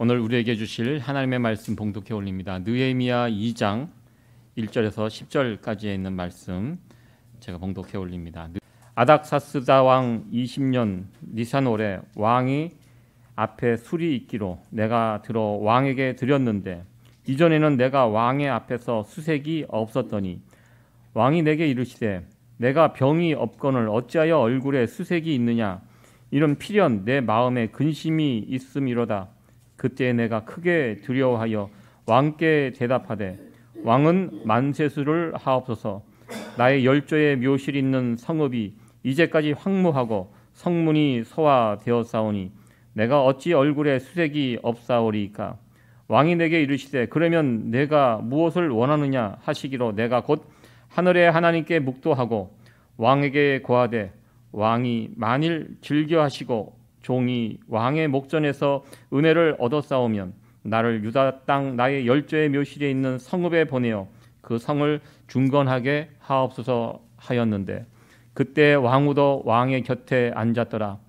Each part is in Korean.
오늘 우리에게 주실 하나님의 말씀 봉독해 올립니다. 느헤미야 2장 1절에서 10절까지에 있는 말씀 제가 봉독해 올립니다. 아닥사스다 왕 20년 니산월에 왕이 앞에 술이 있기로 내가 들어 왕에게 드렸는데 이전에는 내가 왕의 앞에서 수색이 없었더니 왕이 내게 이르시되 내가 병이 없거늘 어찌하여 얼굴에 수색이 있느냐 이런 필연 내 마음에 근심이 있음이로다. 그때 내가 크게 두려워하여 왕께 대답하되 왕은 만세수를 하옵소서. 나의 열조의 묘실 있는 성읍이 이제까지 황무하고 성문이 소화되었사오니 내가 어찌 얼굴에 수색이 없사오리까. 왕이 내게 이르시되 그러면 내가 무엇을 원하느냐 하시기로 내가 곧 하늘의 하나님께 묵도하고 왕에게 고하되 왕이 만일 즐겨하시고 종이 왕의 목전에서 은혜를 얻어싸우면 나를 유다 땅 나의 열조의 묘실에 있는 성읍에 보내어 그 성을 중건하게 하옵소서 하였는데 그때 왕후도 왕의 곁에 앉았더라.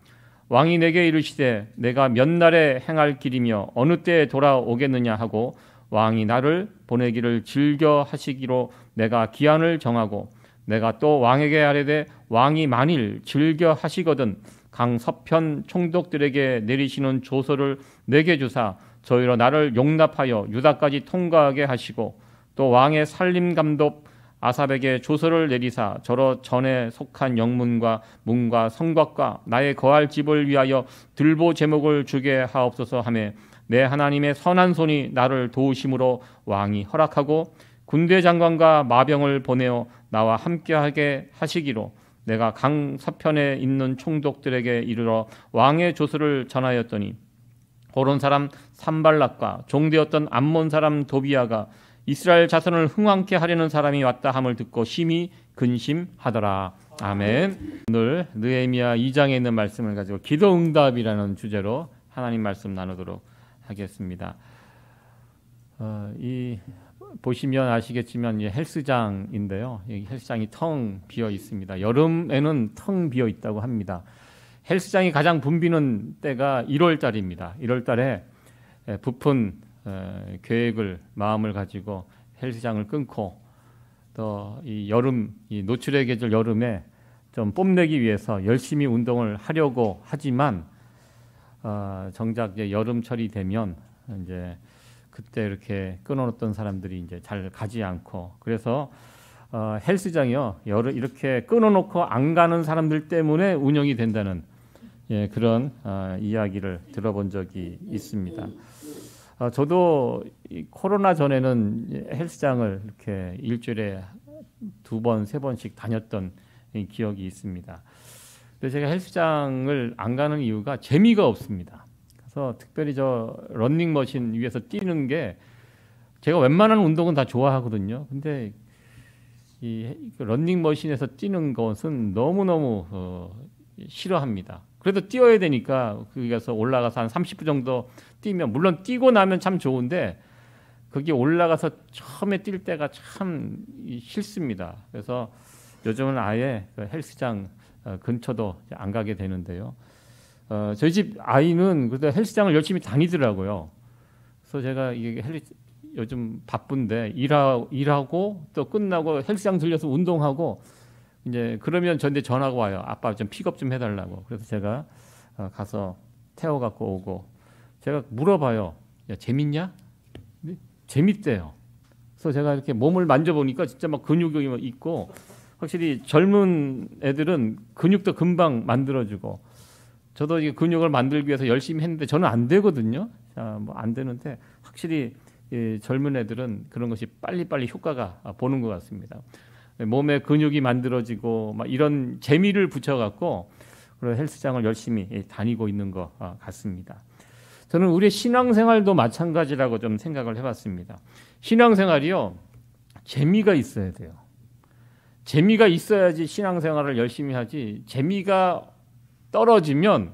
왕이 내게 이르시되 내가 몇 날에 행할 길이며 어느 때에 돌아오겠느냐 하고 왕이 나를 보내기를 즐겨하시기로 내가 기한을 정하고 내가 또 왕에게 아뢰되 왕이 만일 즐겨하시거든 강 서편 총독들에게 내리시는 조서를 내게 주사 저희로 나를 용납하여 유다까지 통과하게 하시고 또 왕의 살림감독 아삽에게 조서를 내리사 저로 전에 속한 영문과 문과 성곽과 나의 거할 집을 위하여 들보 제목을 주게 하옵소서 하며 내 하나님의 선한 손이 나를 도우심으로 왕이 허락하고 군대 장관과 마병을 보내어 나와 함께하게 하시기로 내가 강 서편에 있는 총독들에게 이르러 왕의 조서를 전하였더니 호론 사람 산발락과 종되었던 암몬 사람 도비아가 이스라엘 자손을 흥왕케 하려는 사람이 왔다 함을 듣고 심히 근심하더라. 아멘. 오늘 느헤미야 2장에 있는 말씀을 가지고 기도응답이라는 주제로 하나님 말씀 나누도록 하겠습니다. 보시면 아시겠지만 헬스장인데요. 여기 헬스장이 텅 비어 있습니다. 여름에는 텅 비어 있다고 합니다. 헬스장이 가장 붐비는 때가 1월 달입니다. 1월 달에 부푼 계획을 마음을 가지고 헬스장을 끊고 또 이 여름 이 노출의 계절 여름에 좀 뽐내기 위해서 열심히 운동을 하려고 하지만 정작 이제 여름철이 되면 이제 그때 이렇게 끊어놓던 사람들이 이제 잘 가지 않고 그래서 헬스장이요 이렇게 끊어놓고 안 가는 사람들 때문에 운영이 된다는 그런 이야기를 들어본 적이 있습니다. 저도 코로나 전에는 헬스장을 이렇게 일주일에 2번, 3번씩 다녔던 기억이 있습니다. 근데 제가 헬스장을 안 가는 이유가 재미가 없습니다. 그래서 특별히 저 러닝머신 위에서 뛰는 게 제가 웬만한 운동은 다 좋아하거든요. 근데 이 러닝머신에서 뛰는 것은 너무너무 싫어합니다. 그래도 뛰어야 되니까 거기 가서 올라가서 한 30분 정도 뛰면 물론 뛰고 나면 참 좋은데 거기 올라가서 처음에 뛸 때가 참 싫습니다. 그래서 요즘은 아예 헬스장 근처도 안 가게 되는데요. 저희 집 아이는 그래도 헬스장을 열심히 다니더라고요. 그래서 제가 이게 요즘 바쁜데 일하고 또 끝나고 헬스장 들려서 운동하고 이제 그러면 저한테 전화가 와요. 아빠 좀 픽업 좀 해달라고. 그래서 제가 가서 태워 갖고 오고 제가 물어봐요. 야 재밌냐? 재밌대요. 그래서 제가 이렇게 몸을 만져보니까 진짜 막 근육이 있고 확실히 젊은 애들은 근육도 금방 만들어주고 저도 이 근육을 만들기 위해서 열심히 했는데 저는 안 되거든요. 뭐 안 되는데 확실히 젊은 애들은 그런 것이 빨리빨리 효과가 보는 것 같습니다. 몸에 근육이 만들어지고 막 이런 재미를 붙여갖고 그런 헬스장을 열심히 다니고 있는 것 같습니다. 저는 우리의 신앙생활도 마찬가지라고 좀 생각을 해봤습니다. 신앙생활이요 재미가 있어야 돼요. 재미가 있어야지 신앙생활을 열심히 하지 재미가 떨어지면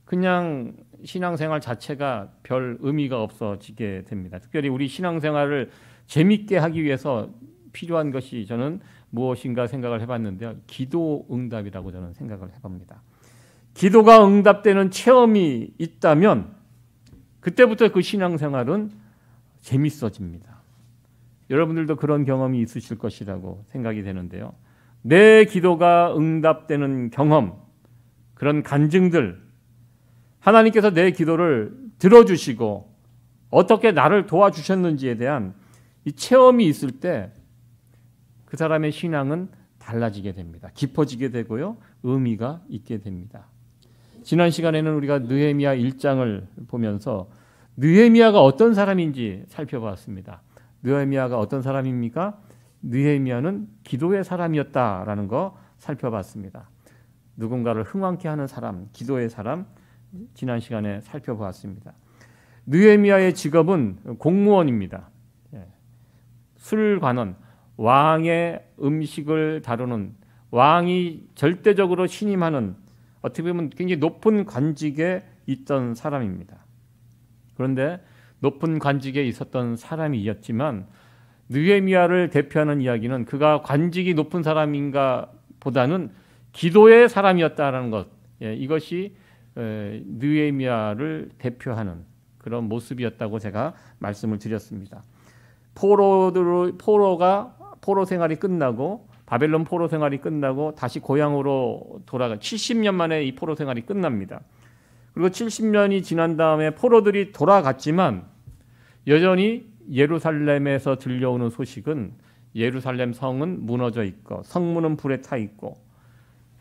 그냥 신앙생활 자체가 별 의미가 없어지게 됩니다. 특별히 우리 신앙생활을 재밌게 하기 위해서 필요한 것이 저는 무엇인가 생각을 해봤는데요. 기도 응답이라고 저는 생각을 해봅니다. 기도가 응답되는 체험이 있다면 그때부터 그 신앙생활은 재밌어집니다. 여러분들도 그런 경험이 있으실 것이라고 생각이 되는데요. 내 기도가 응답되는 경험, 그런 간증들, 하나님께서 내 기도를 들어주시고 어떻게 나를 도와주셨는지에 대한 이 체험이 있을 때 그 사람의 신앙은 달라지게 됩니다. 깊어지게 되고요. 의미가 있게 됩니다. 지난 시간에는 우리가 느헤미야 1장을 보면서 느헤미야가 어떤 사람인지 살펴봤습니다. 느헤미야가 어떤 사람입니까? 느헤미야는 기도의 사람이었다라는 거 살펴봤습니다. 누군가를 흥왕케 하는 사람, 기도의 사람, 지난 시간에 살펴보았습니다. 느헤미야의 직업은 공무원입니다. 술관원, 왕의 음식을 다루는, 왕이 절대적으로 신임하는, 어떻게 보면 굉장히 높은 관직에 있던 사람입니다. 그런데 높은 관직에 있었던 사람이었지만 느헤미야를 대표하는 이야기는 그가 관직이 높은 사람인가 보다는 기도의 사람이었다는 것, 이것이 느헤미야를 대표하는 그런 모습이었다고 제가 말씀을 드렸습니다. 포로 생활이 끝나고, 바벨론 포로 생활이 끝나고 다시 고향으로 돌아가 70년 만에 이 포로 생활이 끝납니다. 그리고 70년이 지난 다음에 포로들이 돌아갔지만 여전히 예루살렘에서 들려오는 소식은 예루살렘 성은 무너져 있고 성문은 불에 타 있고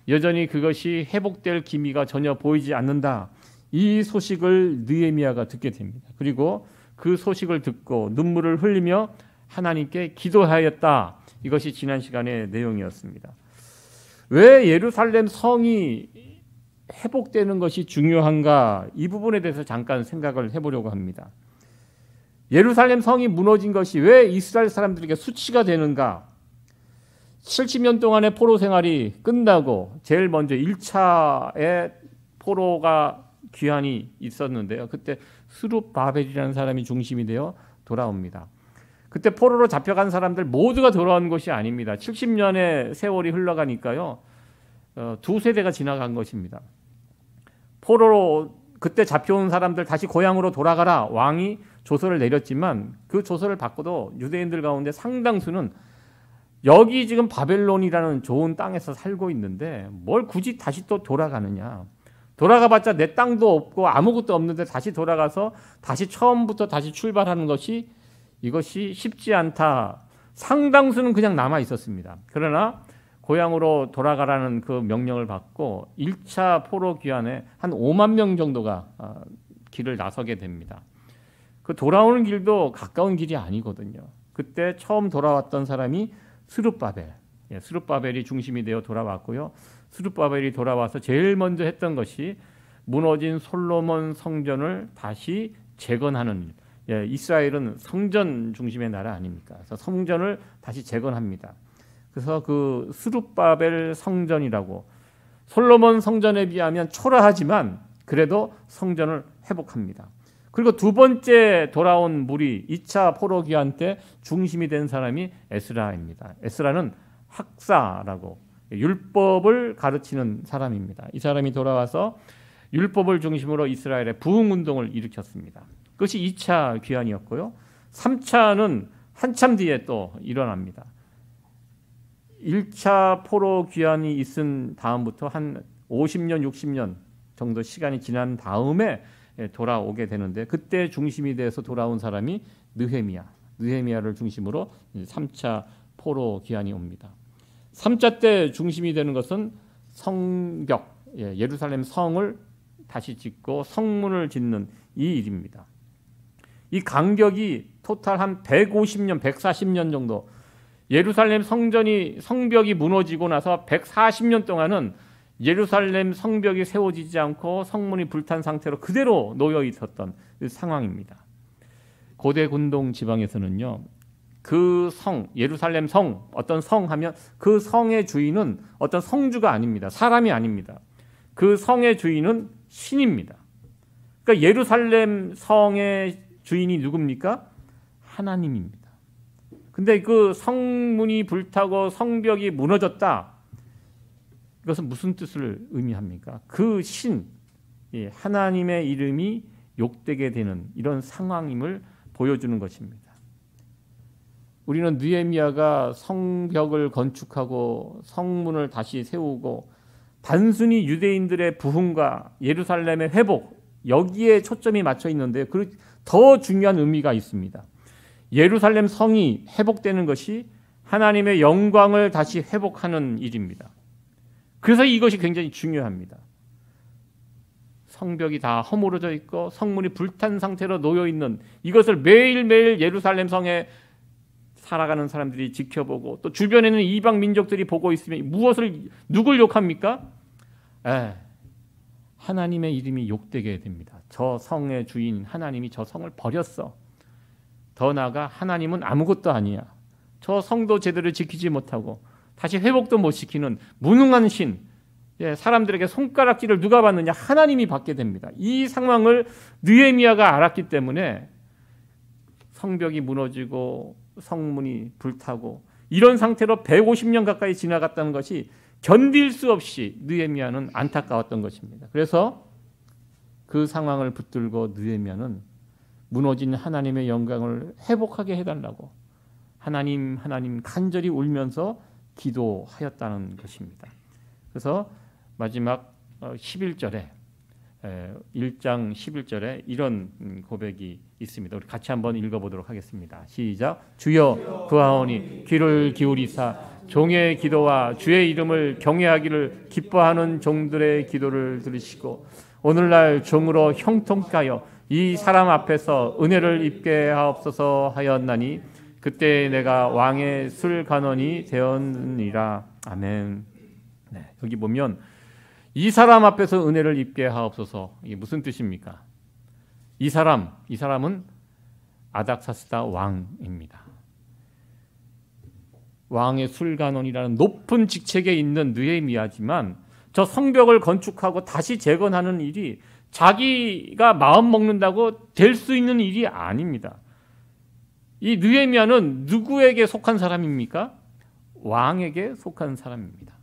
여전히 그것이 회복될 기미가 전혀 보이지 않는다. 이 소식을 느헤미야가 듣게 됩니다. 그리고 그 소식을 듣고 눈물을 흘리며 하나님께 기도하였다. 이것이 지난 시간의 내용이었습니다. 왜 예루살렘 성이 회복되는 것이 중요한가? 이 부분에 대해서 잠깐 생각을 해보려고 합니다. 예루살렘 성이 무너진 것이 왜 이스라엘 사람들에게 수치가 되는가? 70년 동안의 포로 생활이 끝나고 제일 먼저 1차의 포로가 귀환이 있었는데요. 그때 스룹바벨이라는 사람이 중심이 되어 돌아옵니다. 그때 포로로 잡혀간 사람들 모두가 돌아온 것이 아닙니다. 70년의 세월이 흘러가니까요. 두 세대가 지나간 것입니다. 포로로 그때 잡혀온 사람들 다시 고향으로 돌아가라. 왕이 조서를 내렸지만 그 조서를 받고도 유대인들 가운데 상당수는 여기 지금 바벨론이라는 좋은 땅에서 살고 있는데 뭘 굳이 다시 또 돌아가느냐. 돌아가봤자 내 땅도 없고 아무것도 없는데 다시 돌아가서 다시 처음부터 다시 출발하는 것이 이것이 쉽지 않다. 상당수는 그냥 남아 있었습니다. 그러나 고향으로 돌아가라는 그 명령을 받고 1차 포로 귀환에 한 5만 명 정도가 길을 나서게 됩니다. 그 돌아오는 길도 가까운 길이 아니거든요. 그때 처음 돌아왔던 사람이 스룹바벨, 스룹바벨이 중심이 되어 돌아왔고요. 스룹바벨이 돌아와서 제일 먼저 했던 것이 무너진 솔로몬 성전을 다시 재건하는 일. 이스라엘은 성전 중심의 나라 아닙니까? 그래서 성전을 다시 재건합니다. 그래서 그 스룹바벨 성전이라고 솔로몬 성전에 비하면 초라하지만 그래도 성전을 회복합니다. 그리고 두 번째 돌아온 무리 2차 포로 귀환 때 중심이 된 사람이 에스라입니다. 에스라는 학사라고 율법을 가르치는 사람입니다. 이 사람이 돌아와서 율법을 중심으로 이스라엘의 부흥운동을 일으켰습니다. 그것이 2차 귀환이었고요. 3차는 한참 뒤에 또 일어납니다. 1차 포로 귀환이 있은 다음부터 한 50년, 60년 정도 시간이 지난 다음에 돌아오게 되는데 그때 중심이 돼서 돌아온 사람이 느헤미야를 중심으로 3차 포로 귀환이 옵니다. 3차 때 중심이 되는 것은 성벽, 예루살렘 성을 다시 짓고 성문을 짓는 이 일입니다. 이 간격이 토탈 한 150년, 140년 정도 예루살렘 성벽이 무너지고 나서 140년 동안은 예루살렘 성벽이 세워지지 않고 성문이 불탄 상태로 그대로 놓여 있었던 상황입니다. 고대 군동 지방에서는요. 그 성, 예루살렘 성, 어떤 성 하면 그 성의 주인은 어떤 성주가 아닙니다. 사람이 아닙니다. 그 성의 주인은 신입니다. 그러니까 예루살렘 성의 주인이 누굽니까? 하나님입니다. 근데 그 성문이 불타고 성벽이 무너졌다. 이것은 무슨 뜻을 의미합니까? 그 신, 하나님의 이름이 욕되게 되는 이런 상황임을 보여주는 것입니다. 우리는 느헤미야가 성벽을 건축하고 성문을 다시 세우고 단순히 유대인들의 부흥과 예루살렘의 회복, 여기에 초점이 맞춰 있는데 더 중요한 의미가 있습니다. 예루살렘 성이 회복되는 것이 하나님의 영광을 다시 회복하는 일입니다. 그래서 이것이 굉장히 중요합니다. 성벽이 다 허물어져 있고 성문이 불탄 상태로 놓여 있는 이것을 매일매일 예루살렘 성에 살아가는 사람들이 지켜보고 또 주변에는 이방 민족들이 보고 있으면 누굴 욕합니까? 하나님의 이름이 욕되게 됩니다. 저 성의 주인 하나님이 저 성을 버렸어. 더 나아가 하나님은 아무것도 아니야. 저 성도 제대로 지키지 못하고 다시 회복도 못 시키는 무능한 신, 사람들에게 손가락질을 누가 받느냐? 하나님이 받게 됩니다. 이 상황을 느헤미야가 알았기 때문에 성벽이 무너지고 성문이 불타고 이런 상태로 150년 가까이 지나갔다는 것이 견딜 수 없이 느헤미야는 안타까웠던 것입니다. 그래서 그 상황을 붙들고 느헤미야는 무너진 하나님의 영광을 회복하게 해달라고 하나님 간절히 울면서 기도하였다는 것입니다. 그래서 마지막 11절에 1장 11절에 이런 고백이 있습니다. 우리 같이 한번 읽어보도록 하겠습니다. 시작. 주여 구하오니 귀를 기울이사 종의 기도와 주의 이름을 경외하기를 기뻐하는 종들의 기도를 들으시고 오늘날 종으로 형통하여 이 사람 앞에서 은혜를 입게 하옵소서 하였나니 그때 내가 왕의 술간원이 되었느니라. 아멘. 여기 보면 이 사람 앞에서 은혜를 입게 하옵소서. 이게 무슨 뜻입니까? 이 사람은 아닥사스다 왕입니다. 왕의 술간원이라는 높은 직책에 있는 느헤미야지만 저 성벽을 건축하고 다시 재건하는 일이 자기가 마음 먹는다고 될 수 있는 일이 아닙니다. 이 느헤미야는 누구에게 속한 사람입니까? 왕에게 속한 사람입니다.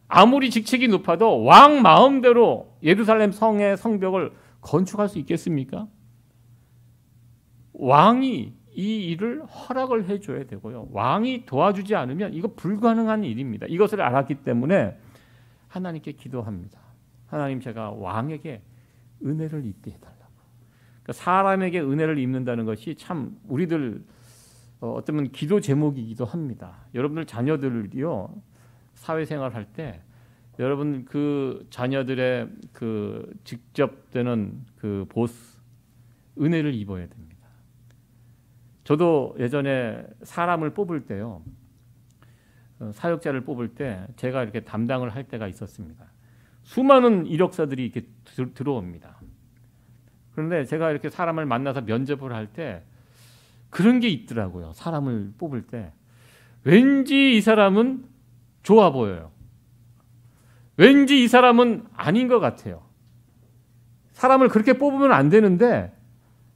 아무리 직책이 높아도 왕 마음대로 예루살렘 성의 성벽을 건축할 수 있겠습니까? 왕이 이 일을 허락을 해줘야 되고요. 왕이 도와주지 않으면 이거 불가능한 일입니다. 이것을 알았기 때문에 하나님께 기도합니다. 하나님, 제가 왕에게 은혜를 입게 해달라고. 그러니까 사람에게 은혜를 입는다는 것이 참 우리들 어쩌면 기도 제목이기도 합니다. 여러분들 자녀들이요, 사회생활 할 때 여러분 그 자녀들의 그 직접 되는 그 보스 은혜를 입어야 됩니다. 저도 예전에 사람을 뽑을 때요, 사역자를 뽑을 때 제가 이렇게 담당을 할 때가 있었습니다. 수많은 이력서들이 이렇게 들어옵니다. 그런데 제가 이렇게 사람을 만나서 면접을 할 때 그런 게 있더라고요. 사람을 뽑을 때 왠지 이 사람은 좋아 보여요. 왠지 이 사람은 아닌 것 같아요. 사람을 그렇게 뽑으면 안 되는데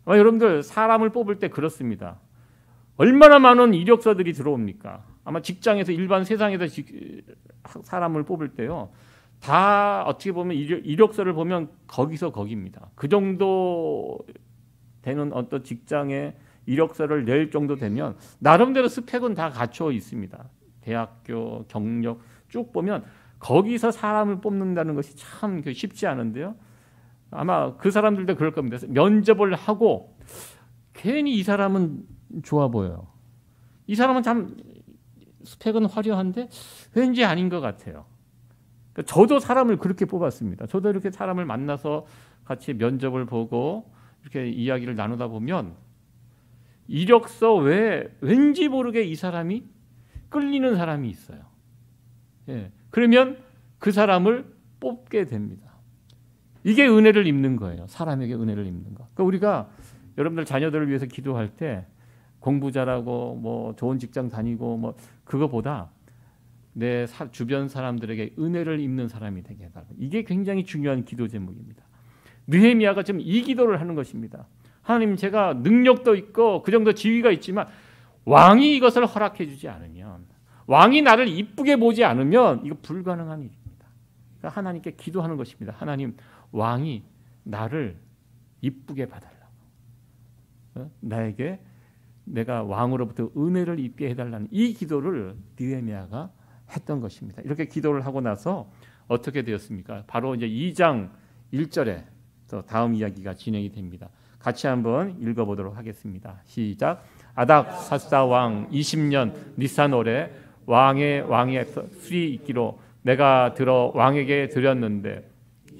여러분들 사람을 뽑을 때 그렇습니다. 얼마나 많은 이력서들이 들어옵니까? 아마 직장에서 일반 세상에서 사람을 뽑을 때요, 다 어떻게 보면 이력서를 보면 거기서 거기입니다. 그 정도 되는 어떤 직장에 이력서를 낼 정도 되면 나름대로 스펙은 다 갖춰 있습니다. 대학교, 경력 쭉 보면 거기서 사람을 뽑는다는 것이 참 쉽지 않은데요. 아마 그 사람들도 그럴 겁니다. 면접을 하고 괜히 이 사람은 좋아 보여요. 이 사람은 참 스펙은 화려한데 왠지 아닌 것 같아요. 저도 사람을 그렇게 뽑았습니다. 저도 이렇게 사람을 만나서 같이 면접을 보고 이렇게 이야기를 나누다 보면 이력서 외에 왠지 모르게 이 사람이 끌리는 사람이 있어요. 그러면 그 사람을 뽑게 됩니다. 이게 은혜를 입는 거예요. 사람에게 은혜를 입는 거. 그러니까 우리가 여러분들 자녀들을 위해서 기도할 때 공부 잘하고 뭐 좋은 직장 다니고 뭐 그거보다 내 주변 사람들에게 은혜를 입는 사람이 되게 해달라. 이게 굉장히 중요한 기도 제목입니다. 느헤미야가 지금 이 기도를 하는 것입니다. 하나님, 제가 능력도 있고 그 정도 지위가 있지만 왕이 이것을 허락해 주지 않으면, 왕이 나를 이쁘게 보지 않으면 이거 불가능한 일입니다. 그러니까 하나님께 기도하는 것입니다. 하나님, 왕이 나를 이쁘게 봐달라고. 나에게 내가 왕으로부터 은혜를 입게 해달라는 이 기도를 느헤미야가 했던 것입니다. 이렇게 기도를 하고 나서 어떻게 되었습니까? 바로 이제 2장 1절에 또 다음 이야기가 진행이 됩니다. 같이 한번 읽어보도록 하겠습니다. 시작. 아닥사스다 왕 20년 니산월에 왕의 술이 있기로 내가 들어 왕에게 드렸는데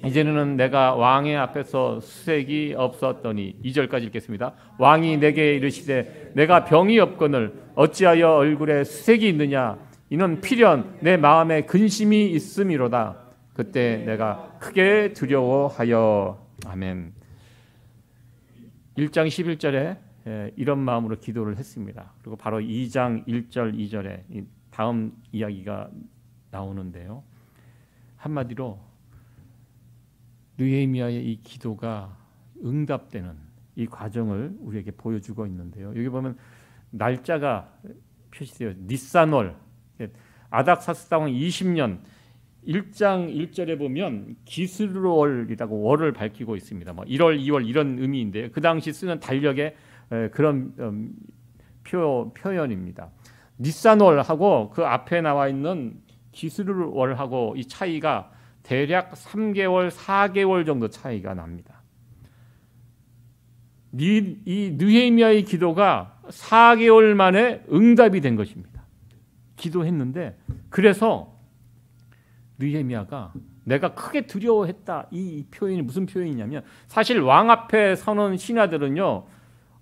이제는 내가 왕의 앞에서 수색이 없었더니 2절까지 읽겠습니다. 왕이 내게 이르시되 내가 병이 없거늘 어찌하여 얼굴에 수색이 있느냐 이는 필연 내 마음에 근심이 있음이로다. 그때 내가 크게 두려워하여. 아멘. 1장 11절에 이런 마음으로 기도를 했습니다. 그리고 바로 2장 1절 2절에 다음 이야기가 나오는데요. 한마디로 느헤미야의 이 기도가 응답되는 이 과정을 우리에게 보여주고 있는데요. 여기 보면 날짜가 표시되어 니산월, 아닥사스다 왕 20년 1장 1절에 보면 기스루월이라고 월을 밝히고 있습니다. 뭐 1월, 2월 이런 의미인데요. 그 당시 쓰는 달력의 그런 표현입니다. 니산월하고 그 앞에 나와 있는 기스루월하고 이 차이가 대략 3개월, 4개월 정도 차이가 납니다. 이 느헤미야의 기도가 4개월 만에 응답이 된 것입니다. 기도했는데 그래서 느헤미야가 내가 크게 두려워했다. 이 표현이 무슨 표현이냐면 사실 왕 앞에 서는 신하들은요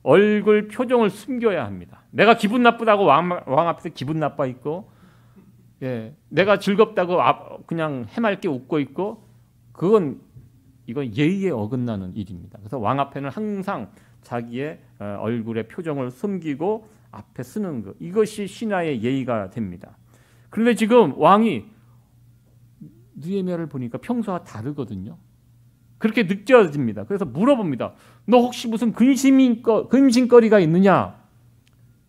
얼굴 표정을 숨겨야 합니다. 내가 기분 나쁘다고 왕 앞에서 기분 나빠 있고 내가 즐겁다고 그냥 해맑게 웃고 있고 이건 예의에 어긋나는 일입니다. 그래서 왕 앞에는 항상 자기의 얼굴의 표정을 숨기고 앞에 쓰는 것 이것이 신하의 예의가 됩니다. 그런데 지금 왕이 느헤미야를 보니까 평소와 다르거든요. 그렇게 느껴집니다. 그래서 물어봅니다. 너 혹시 무슨 근심거리가 있느냐?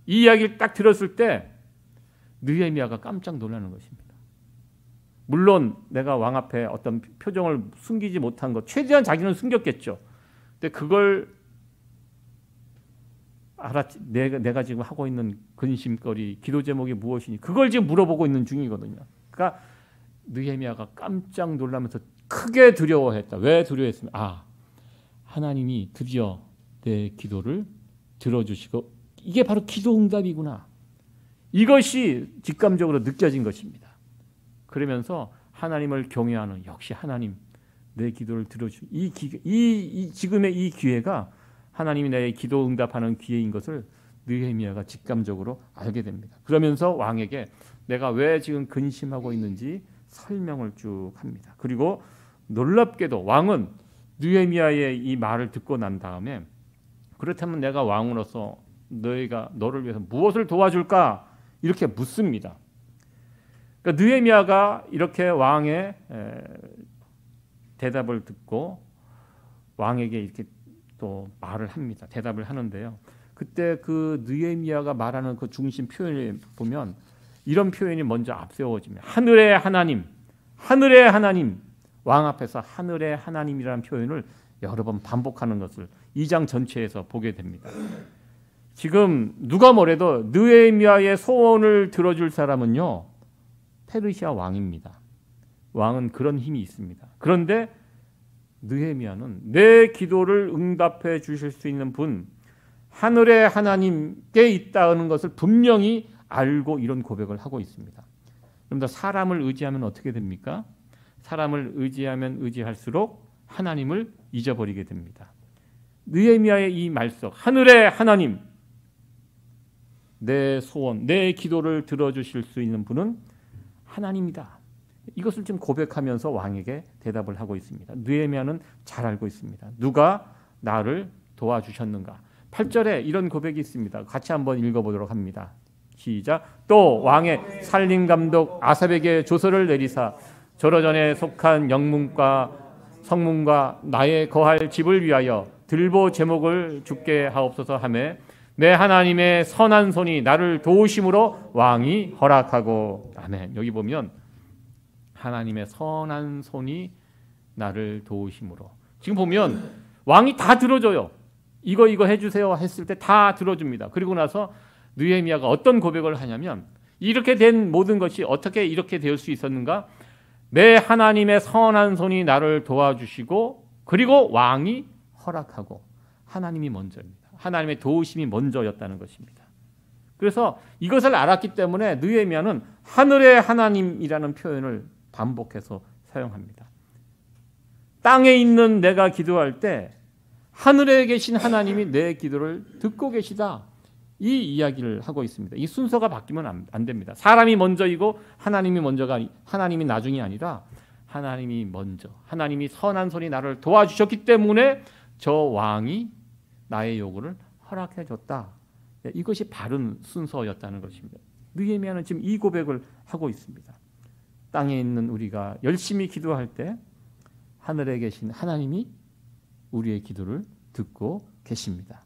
이 이야기를 딱 들었을 때 느헤미야가 깜짝 놀라는 것입니다. 물론 내가 왕 앞에 어떤 표정을 숨기지 못한 것 최대한 자기는 숨겼겠죠. 근데 그걸 알았지. 내가 지금 하고 있는 근심거리 기도 제목이 무엇이니 그걸 지금 물어보고 있는 중이거든요. 그러니까 느헤미야가 깜짝 놀라면서 크게 두려워했다. 왜 두려워했습니까? 하나님이 드디어 내 기도를 들어주시고 이게 바로 기도 응답이구나. 이것이 직감적으로 느껴진 것입니다. 그러면서 하나님을 경외하는 역시 하나님 내 기도를 들어주 이 지금의 이 기회가 하나님이 내 기도 응답하는 기회인 것을 느헤미야가 직감적으로 알게 됩니다. 그러면서 왕에게 내가 왜 지금 근심하고 있는지 설명을 쭉 합니다. 그리고 놀랍게도 왕은 느헤미야의 이 말을 듣고 난 다음에 그렇다면 내가 왕으로서 너를 위해서 무엇을 도와줄까? 이렇게 묻습니다. 그러니까 느헤미야가 이렇게 왕의 대답을 듣고 왕에게 이렇게 또 말을 합니다. 대답을 하는데요. 그때 그 느헤미야가 말하는 그 중심 표현을 보면 이런 표현이 먼저 앞세워집니다. 하늘의 하나님, 하늘의 하나님. 왕 앞에서 하늘의 하나님이라는 표현을 여러 번 반복하는 것을 2장 전체에서 보게 됩니다. 지금 누가 뭐래도 느헤미야의 소원을 들어줄 사람은요 페르시아 왕입니다. 왕은 그런 힘이 있습니다. 그런데 느헤미야는 내 기도를 응답해 주실 수 있는 분 하늘의 하나님께 있다는 것을 분명히 알고 이런 고백을 하고 있습니다. 그런데 사람을 의지하면 어떻게 됩니까? 사람을 의지하면 의지할수록 하나님을 잊어버리게 됩니다. 느헤미야의 이 말씀 하늘의 하나님 내 소원, 내 기도를 들어주실 수 있는 분은 하나님이다. 이것을 지금 고백하면서 왕에게 대답을 하고 있습니다. 느헤미야는 잘 알고 있습니다. 누가 나를 도와주셨는가? 8절에 이런 고백이 있습니다. 같이 한번 읽어보도록 합니다. 시작. 또 왕의 살림감독 아삽에게 조서를 내리사 저러전에 속한 영문과 성문과 나의 거할 집을 위하여 들보 제목을 죽게 하옵소서 하매 내 하나님의 선한 손이 나를 도우심으로 왕이 허락하고. 아멘. 여기 보면 하나님의 선한 손이 나를 도우심으로. 지금 보면 왕이 다 들어줘요. 이거 해주세요 했을 때 다 들어줍니다. 그리고 나서 느헤미야가 어떤 고백을 하냐면 이렇게 된 모든 것이 어떻게 이렇게 될 수 있었는가? 내 하나님의 선한 손이 나를 도와주시고 그리고 왕이 허락하고 하나님이 먼저입니다. 하나님의 도우심이 먼저였다는 것입니다. 그래서 이것을 알았기 때문에 느헤미야는 하늘의 하나님이라는 표현을 반복해서 사용합니다. 땅에 있는 내가 기도할 때 하늘에 계신 하나님이 내 기도를 듣고 계시다. 이 이야기를 하고 있습니다. 이 순서가 바뀌면 안 됩니다. 사람이 먼저이고 하나님이 나중이 아니라 하나님이 먼저, 하나님이 선한 손이 나를 도와주셨기 때문에 저 왕이 나의 요구를 허락해 줬다. 이것이 바른 순서였다는 것입니다. 느헤미야는 지금 이 고백을 하고 있습니다. 땅에 있는 우리가 열심히 기도할 때 하늘에 계신 하나님이 우리의 기도를 듣고 계십니다.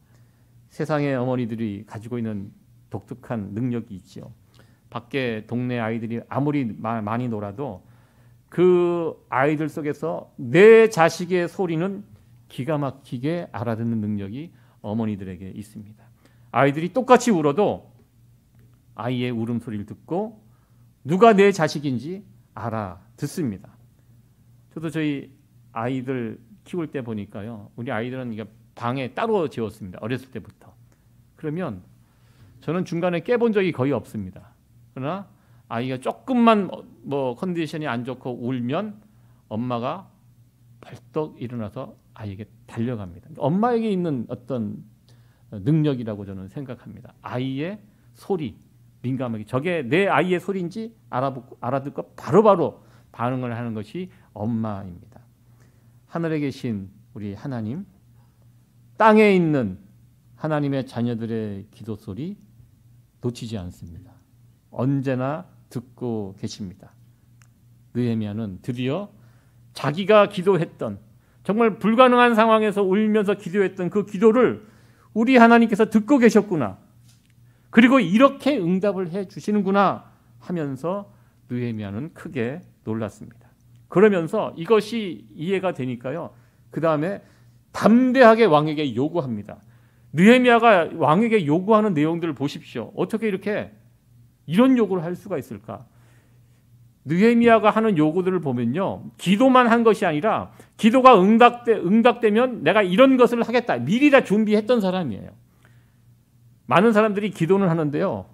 세상의 어머니들이 가지고 있는 독특한 능력이 있죠. 밖에 동네 아이들이 아무리 많이 놀아도 그 아이들 속에서 내 자식의 소리는 기가 막히게 알아듣는 능력이 어머니들에게 있습니다. 아이들이 똑같이 울어도 아이의 울음소리를 듣고 누가 내 자식인지 알아듣습니다. 저도 저희 아이들 키울 때 보니까요. 우리 아이들은 이게 방에 따로 재웠습니다. 어렸을 때부터. 그러면 저는 중간에 깨본 적이 거의 없습니다. 그러나 아이가 조금만 뭐 컨디션이 안 좋고 울면 엄마가 벌떡 일어나서 아이에게 달려갑니다. 엄마에게 있는 어떤 능력이라고 저는 생각합니다. 아이의 소리, 민감하게 저게 내 아이의 소리인지 알아듣고 바로바로 반응을 하는 것이 엄마입니다. 하늘에 계신 우리 하나님, 땅에 있는 하나님의 자녀들의 기도 소리 놓치지 않습니다. 언제나 듣고 계십니다. 느헤미야는 드디어 자기가 기도했던 정말 불가능한 상황에서 울면서 기도했던 그 기도를 우리 하나님께서 듣고 계셨구나. 그리고 이렇게 응답을 해 주시는구나 하면서 느헤미야는 크게 놀랐습니다. 그러면서 이것이 이해가 되니까요. 그 다음에 담대하게 왕에게 요구합니다. 느헤미야가 왕에게 요구하는 내용들을 보십시오. 어떻게 이렇게 이런 요구를 할 수가 있을까? 느헤미야가 하는 요구들을 보면요. 기도만 한 것이 아니라 기도가 응답되면 내가 이런 것을 하겠다. 미리 다 준비했던 사람이에요. 많은 사람들이 기도는 하는데요.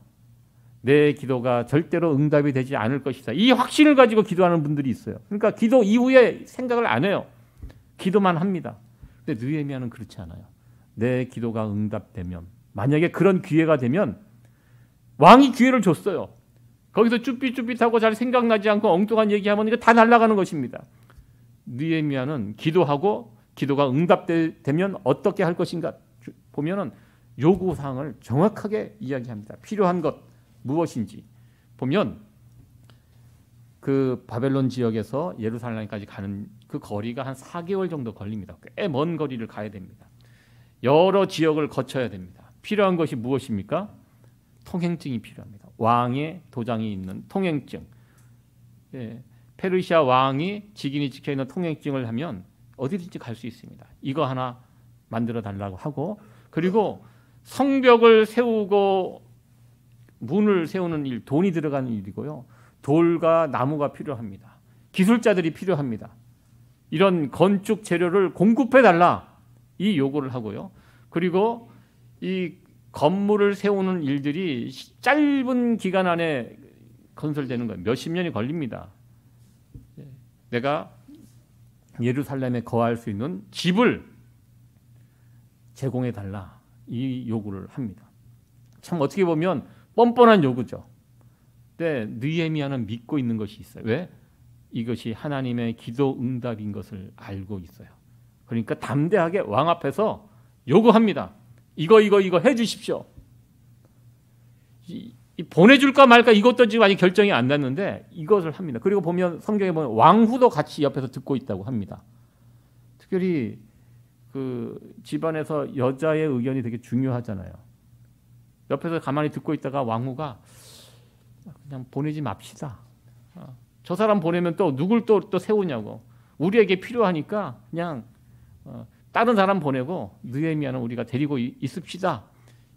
내 기도가 절대로 응답이 되지 않을 것이다. 이 확신을 가지고 기도하는 분들이 있어요. 그러니까 기도 이후에 생각을 안 해요. 기도만 합니다. 근데 느헤미야는 그렇지 않아요. 내 기도가 응답되면 만약에 그런 기회가 되면 왕이 기회를 줬어요. 거기서 쭈삣쭈삣하고 잘 생각나지 않고 엉뚱한 얘기하면 이거 다 날아가는 것입니다. 느헤미야는 기도하고 기도가 응답되면 어떻게 할 것인가 보면은 요구사항을 정확하게 이야기합니다. 필요한 것 무엇인지 보면 그 바벨론 지역에서 예루살렘까지 가는 그 거리가 한 4개월 정도 걸립니다. 꽤 먼 거리를 가야 됩니다. 여러 지역을 거쳐야 됩니다. 필요한 것이 무엇입니까? 통행증이 필요합니다. 왕의 도장이 있는 통행증. 예, 페르시아 왕이 직인이 찍혀있는 통행증을 하면 어디든지 갈 수 있습니다. 이거 하나 만들어 달라고 하고 그리고 성벽을 세우고 문을 세우는 일, 돈이 들어가는 일이고요. 돌과 나무가 필요합니다. 기술자들이 필요합니다. 이런 건축 재료를 공급해 달라 이 요구를 하고요. 그리고 이 건물을 세우는 일들이 짧은 기간 안에 건설되는 거예요. 몇십 년이 걸립니다. 내가 예루살렘에 거할 수 있는 집을 제공해 달라 이 요구를 합니다. 참 어떻게 보면 뻔뻔한 요구죠. 근데 느헤미야는 믿고 있는 것이 있어요. 왜? 이것이 하나님의 기도 응답인 것을 알고 있어요. 그러니까 담대하게 왕 앞에서 요구합니다. 이거 해 주십시오. 보내줄까 말까 이것도 지금 아직 결정이 안 났는데 이것을 합니다. 그리고 보면 성경에 보면 왕후도 같이 옆에서 듣고 있다고 합니다. 특별히 그 집안에서 여자의 의견이 되게 중요하잖아요. 옆에서 가만히 듣고 있다가 왕후가 그냥 보내지 맙시다. 저 사람 보내면 또 누굴 또 세우냐고. 우리에게 필요하니까 그냥 다른 사람 보내고 느헤미야는 우리가 데리고 있읍시다.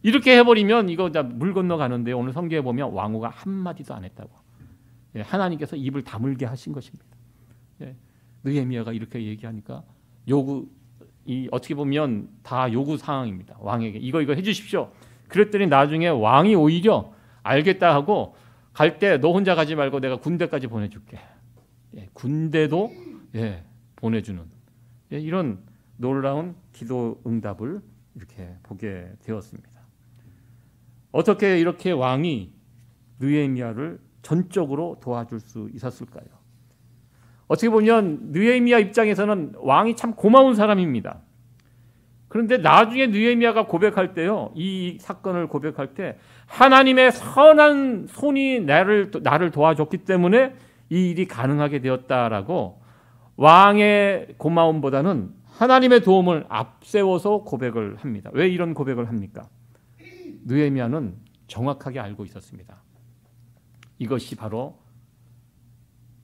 이렇게 해버리면 이거 물 건너가는데 오늘 성경에 보면 왕후가 한마디도 안 했다고. 예, 하나님께서 입을 다물게 하신 것입니다. 예, 느헤미야가 이렇게 얘기하니까 어떻게 보면 다 요구 사항입니다. 왕에게 이거 해주십시오. 그랬더니 나중에 왕이 오히려 알겠다 하고 갈 때 너 혼자 가지 말고 내가 군대까지 보내줄게. 예, 군대도 보내주는 이런 놀라운 기도 응답을 이렇게 보게 되었습니다. 어떻게 이렇게 왕이 느헤미야를 전적으로 도와줄 수 있었을까요? 어떻게 보면 느헤미야 입장에서는 왕이 참 고마운 사람입니다. 그런데 나중에 느헤미야가 고백할 때요, 이 사건을 고백할 때 하나님의 선한 손이 나를 도와줬기 때문에 이 일이 가능하게 되었다라고 왕의 고마움보다는 하나님의 도움을 앞세워서 고백을 합니다. 왜 이런 고백을 합니까? 느헤미야는 정확하게 알고 있었습니다. 이것이 바로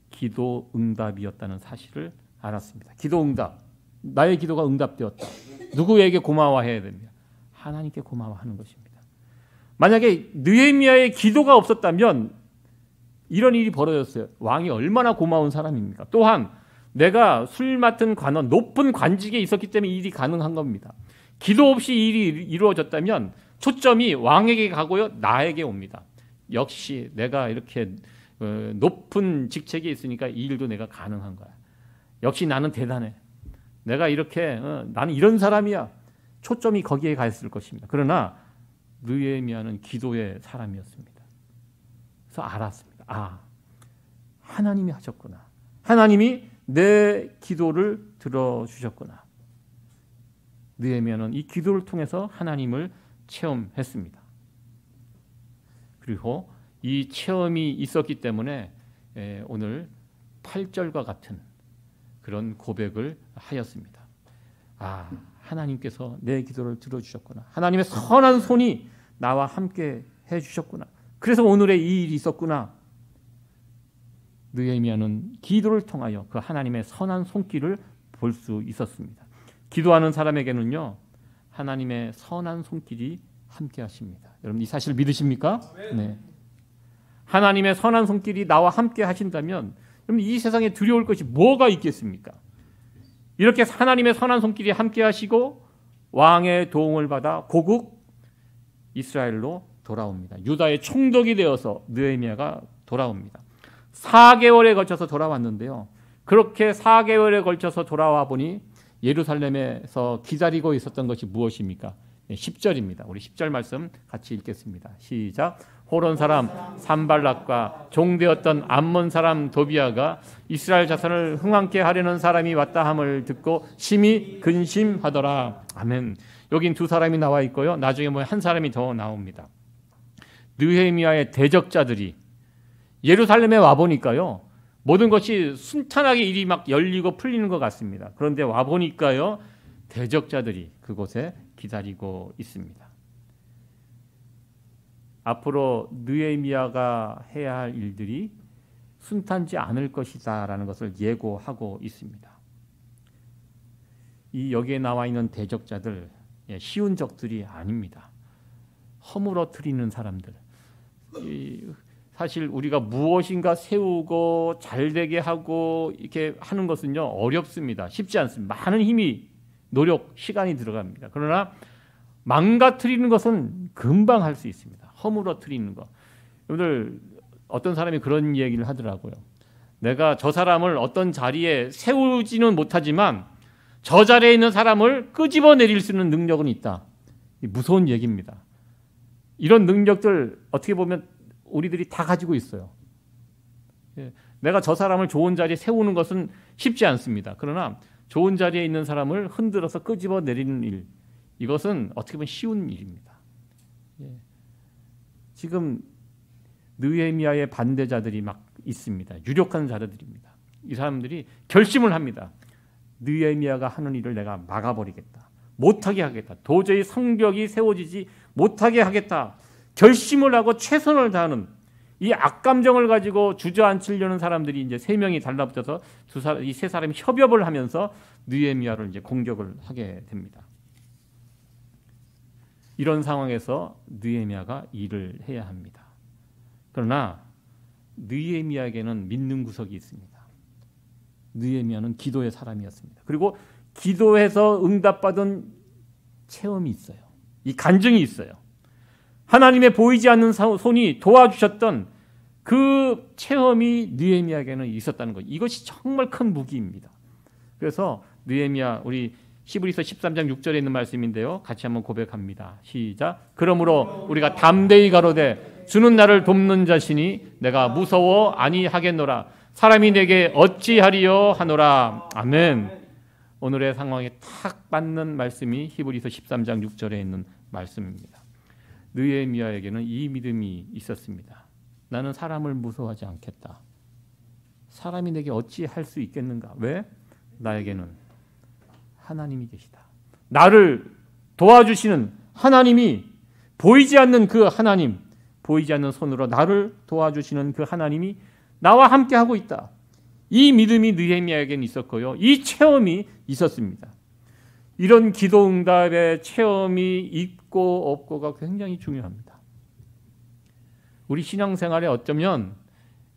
기도 응답이었다는 사실을 알았습니다. 기도 응답, 나의 기도가 응답되었다. 누구에게 고마워해야 됩니까? 하나님께 고마워하는 것입니다. 만약에 느헤미야의 기도가 없었다면 이런 일이 벌어졌어요. 왕이 얼마나 고마운 사람입니까? 또한 내가 술 맡은 관원, 높은 관직에 있었기 때문에 이 일이 가능한 겁니다. 기도 없이 이 일이 이루어졌다면 초점이 왕에게 가고요, 나에게 옵니다. 역시 내가 이렇게 높은 직책에 있으니까 이 일도 내가 가능한 거야. 역시 나는 대단해. 내가 이렇게 나는 이런 사람이야. 초점이 거기에 가 있을 것입니다. 그러나 느헤미야는 기도의 사람이었습니다. 그래서 알았습니다. 아, 하나님이 하셨구나. 하나님이 내 기도를 들어주셨구나. 느헤미야는 이 기도를 통해서 하나님을 체험했습니다. 그리고 이 체험이 있었기 때문에 오늘 8절과 같은 그런 고백을 하였습니다. 아, 하나님께서 내 기도를 들어주셨구나. 하나님의 선한 손이 나와 함께 해주셨구나. 그래서 오늘의 이 일이 있었구나. 느헤미야는 기도를 통하여 그 하나님의 선한 손길을 볼 수 있었습니다. 기도하는 사람에게는요, 하나님의 선한 손길이 함께 하십니다. 여러분 이 사실 믿으십니까? 네. 하나님의 선한 손길이 나와 함께 하신다면 그럼 이 세상에 두려울 것이 뭐가 있겠습니까? 이렇게 하나님의 선한 손길이 함께 하시고 왕의 도움을 받아 고국 이스라엘로 돌아옵니다. 유다의 총독이 되어서 느헤미야가 돌아옵니다. 4개월에 걸쳐서 돌아왔는데요. 그렇게 4개월에 걸쳐서 돌아와 보니 예루살렘에서 기다리고 있었던 것이 무엇입니까? 10절입니다. 우리 10절 말씀 같이 읽겠습니다. 시작. 호론 사람 산발락과 종되었던 암몬 사람 도비아가 이스라엘 자손을 흥왕케 하려는 사람이 왔다 함을 듣고 심히 근심하더라. 아멘. 여긴 두 사람이 나와 있고요. 나중에 한 사람이 더 나옵니다. 느헤미야의 대적자들이 예루살렘에 와 보니까요, 모든 것이 순탄하게 일이 막 열리고 풀리는 것 같습니다. 그런데 와 보니까요, 대적자들이 그곳에 기다리고 있습니다. 앞으로 느헤미야가 해야 할 일들이 순탄치 않을 것이다라는 것을 예고하고 있습니다. 이 여기에 나와 있는 대적자들, 쉬운 적들이 아닙니다. 허물어뜨리는 사람들. 사실 우리가 무엇인가 세우고 잘되게 하고 이렇게 하는 것은요, 어렵습니다. 쉽지 않습니다. 많은 힘이, 노력, 시간이 들어갑니다. 그러나 망가뜨리는 것은 금방 할 수 있습니다. 허물어뜨리는 것. 여러분들 어떤 사람이 그런 얘기를 하더라고요. 내가 저 사람을 어떤 자리에 세우지는 못하지만 저 자리에 있는 사람을 끄집어내릴 수 있는 능력은 있다. 무서운 얘기입니다. 이런 능력들 어떻게 보면 우리들이 다 가지고 있어요. 내가 저 사람을 좋은 자리에 세우는 것은 쉽지 않습니다. 그러나 좋은 자리에 있는 사람을 흔들어서 끄집어내리는 일, 이것은 어떻게 보면 쉬운 일입니다. 지금 느헤미야의 반대자들이 막 있습니다. 유력한 자들입니다. 이 사람들이 결심을 합니다. 느헤미야가 하는 일을 내가 막아버리겠다. 못하게 하겠다. 도저히 성벽이 세워지지 못하게 하겠다. 결심을 하고 최선을 다하는 이 악감정을 가지고 주저앉히려는 사람들이 이제 세 명이 달라붙어서 이 세 사람이 협업을 하면서 느헤미야를 이제 공격을 하게 됩니다. 이런 상황에서 느헤미야가 일을 해야 합니다. 그러나 느헤미야에게는 믿는 구석이 있습니다. 느헤미야는 기도의 사람이었습니다. 그리고 기도해서 응답받은 체험이 있어요. 이 간증이 있어요. 하나님의 보이지 않는 손이 도와주셨던 그 체험이 느헤미야에게는 있었다는 것. 이것이 정말 큰 무기입니다. 그래서 느헤미야, 우리 히브리서 13장 6절에 있는 말씀인데요. 같이 한번 고백합니다. 시작. 그러므로 우리가 담대히 가로되 주는 나를 돕는 자시니 내가 무서워 아니하겠노라. 사람이 내게 어찌하리요 하노라. 아멘. 오늘의 상황에 탁 맞는 말씀이 히브리서 13장 6절에 있는 말씀입니다. 느헤미야에게는 이 믿음이 있었습니다. 나는 사람을 무서워하지 않겠다. 사람이 내게 어찌 할 수 있겠는가? 왜? 나에게는 하나님이 계시다. 나를 도와주시는 하나님이, 보이지 않는 그 하나님, 보이지 않는 손으로 나를 도와주시는 그 하나님이 나와 함께하고 있다. 이 믿음이 느헤미야에게는 있었고요. 이 체험이 있었습니다. 이런 기도 응답의 체험이 있고 없고가 굉장히 중요합니다. 우리 신앙생활에 어쩌면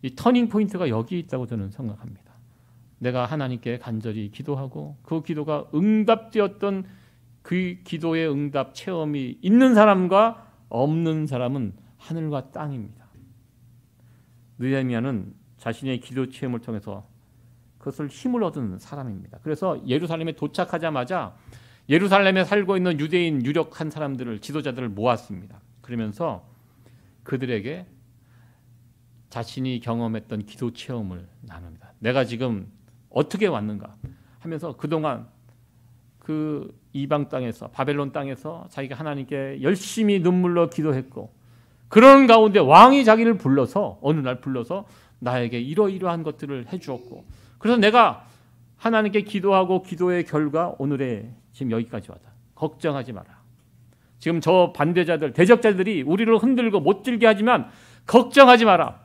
이 터닝 포인트가 여기 있다고 저는 생각합니다. 내가 하나님께 간절히 기도하고 그 기도가 응답되었던 그 기도의 응답 체험이 있는 사람과 없는 사람은 하늘과 땅입니다. 느헤미야는 자신의 기도 체험을 통해서 그것을 힘을 얻은 사람입니다. 그래서 예루살렘에 도착하자마자 예루살렘에 살고 있는 유대인 유력한 사람들을, 지도자들을 모았습니다. 그러면서 그들에게 자신이 경험했던 기도 체험을 나눕니다. 내가 지금 어떻게 왔는가 하면서 그동안 그 이방 땅에서, 바벨론 땅에서 자기가 하나님께 열심히 눈물로 기도했고, 그런 가운데 왕이 자기를 불러서, 어느 날 불러서 나에게 이러이러한 것들을 해주었고, 그래서 내가 하나님께 기도하고 기도의 결과 오늘의 지금 여기까지 왔다. 걱정하지 마라. 지금 저 반대자들, 대적자들이 우리를 흔들고 못 들게 하지만 걱정하지 마라.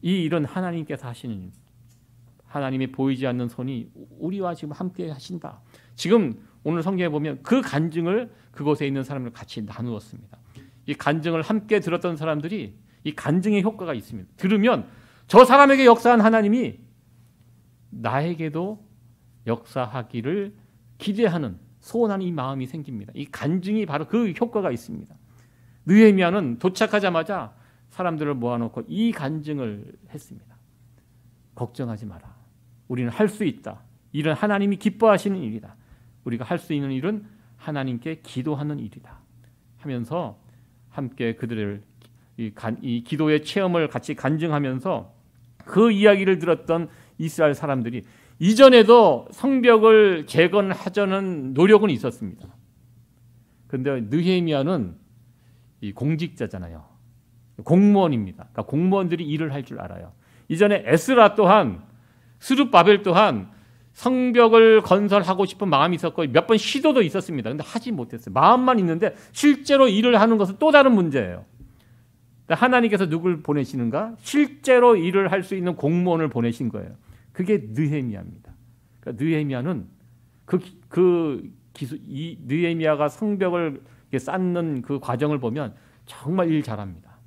이 일은 하나님께서 하시는 일. 하나님이 보이지 않는 손이 우리와 지금 함께 하신다. 지금 오늘 성경에 보면 그 간증을 그곳에 있는 사람들 같이 나누었습니다. 이 간증을 함께 들었던 사람들이 이 간증의 효과가 있습니다. 들으면 저 사람에게 역사한 하나님이 나에게도 역사하기를 기대하는, 소원하는 이 마음이 생깁니다. 이 간증이 바로 그 효과가 있습니다. 느헤미야는 도착하자마자 사람들을 모아놓고 이 간증을 했습니다. 걱정하지 마라. 우리는 할 수 있다. 일은 하나님이 기뻐하시는 일이다. 우리가 할 수 있는 일은 하나님께 기도하는 일이다. 하면서 함께 그들을 이 기도의 체험을 같이 간증하면서 그 이야기를 들었던 이스라엘 사람들이 이전에도 성벽을 재건하자는 노력은 있었습니다. 그런데 느헤미야는 이 공직자잖아요. 공무원입니다. 그러니까 공무원들이 일을 할 줄 알아요. 이전에 에스라 또한, 스룹바벨 또한 성벽을 건설하고 싶은 마음이 있었고 몇 번 시도도 있었습니다. 그런데 하지 못했어요. 마음만 있는데 실제로 일을 하는 것은 또 다른 문제예요. 하나님께서 누굴 보내시는가? 실제로 일을 할 수 있는 공무원을 보내신 거예요. 그게 느헤미야입니다. 그러니까 느헤미야는 이 느헤미야가 성벽을 쌓는 그 과정을 보면 정말 일 잘합니다.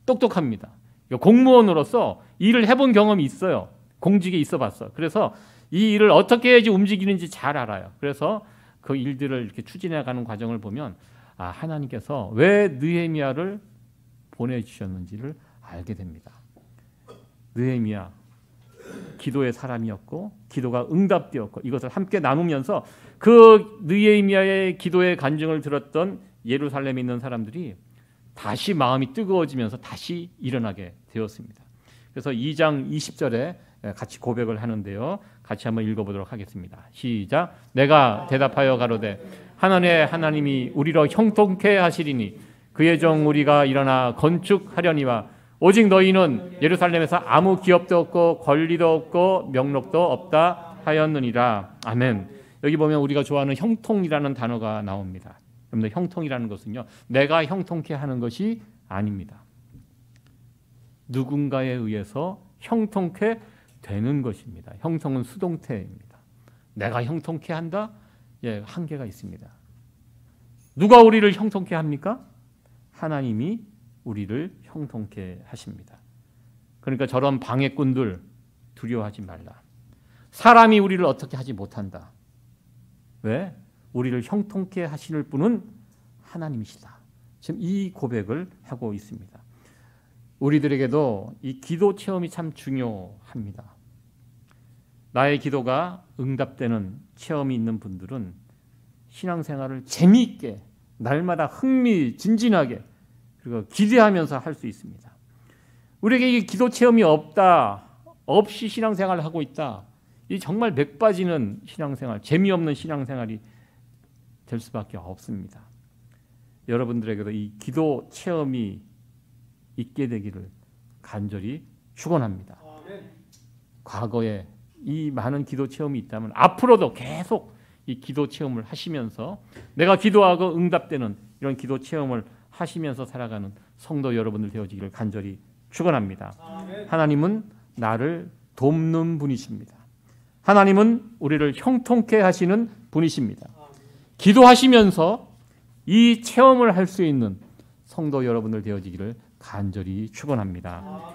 똑똑합니다. 공무원으로서 일을 해본 경험이 있어요. 공직에 있어 봤어. 그래서 이 일을 어떻게 해야지 움직이는지 잘 알아요. 그래서 그 일들을 이렇게 추진해가는 과정을 보면 하나님께서 왜 느헤미야를 보내주셨는지를 알게 됩니다. 느헤미야 기도의 사람이었고 기도가 응답되었고 이것을 함께 나누면서 그 느헤미야의 기도의 간증을 들었던 예루살렘에 있는 사람들이 다시 마음이 뜨거워지면서 다시 일어나게 되었습니다. 그래서 2장 20절에 같이 고백을 하는데요. 같이 한번 읽어보도록 하겠습니다. 시작. 내가 대답하여 가로되 하나님이 우리로 형통케 하시리니 그의 종 우리가 일어나 건축하려니와 오직 너희는 예루살렘에서 아무 기업도 없고 권리도 없고 명록도 없다 하였느니라. 아멘. 여기 보면 우리가 좋아하는 형통이라는 단어가 나옵니다. 여러분들 형통이라는 것은요, 내가 형통케 하는 것이 아닙니다. 누군가에 의해서 형통케 되는 것입니다. 형통은 수동태입니다. 내가 형통케 한다? 예, 한계가 있습니다. 누가 우리를 형통케 합니까? 하나님이 우리를 형통케 하십니다. 그러니까 저런 방해꾼들 두려워하지 말라. 사람이 우리를 어떻게 하지 못한다. 왜? 우리를 형통케 하시는 분은 하나님이시다. 지금 이 고백을 하고 있습니다. 우리들에게도 이 기도 체험이 참 중요합니다. 나의 기도가 응답되는 체험이 있는 분들은 신앙생활을 재미있게 날마다 흥미진진하게 그리고 기대하면서 할 수 있습니다. 우리에게 이 기도 체험이 없이 신앙생활을 하고 있다. 이 정말 맥 빠지는 신앙생활, 재미없는 신앙생활이 될 수밖에 없습니다. 여러분들에게도 이 기도 체험이 있게 되기를 간절히 축원합니다. 과거에 이 많은 기도 체험이 있다면 앞으로도 계속 이 기도 체험을 하시면서 내가 기도하고 응답되는 이런 기도 체험을 하시면서 살아가는 성도 여러분들 되어지기를 간절히 축원합니다. 하나님은 나를 돕는 분이십니다. 하나님은 우리를 형통케 하시는 분이십니다. 기도하시면서 이 체험을 할 수 있는 성도 여러분들 되어지기를 간절히 축원합니다.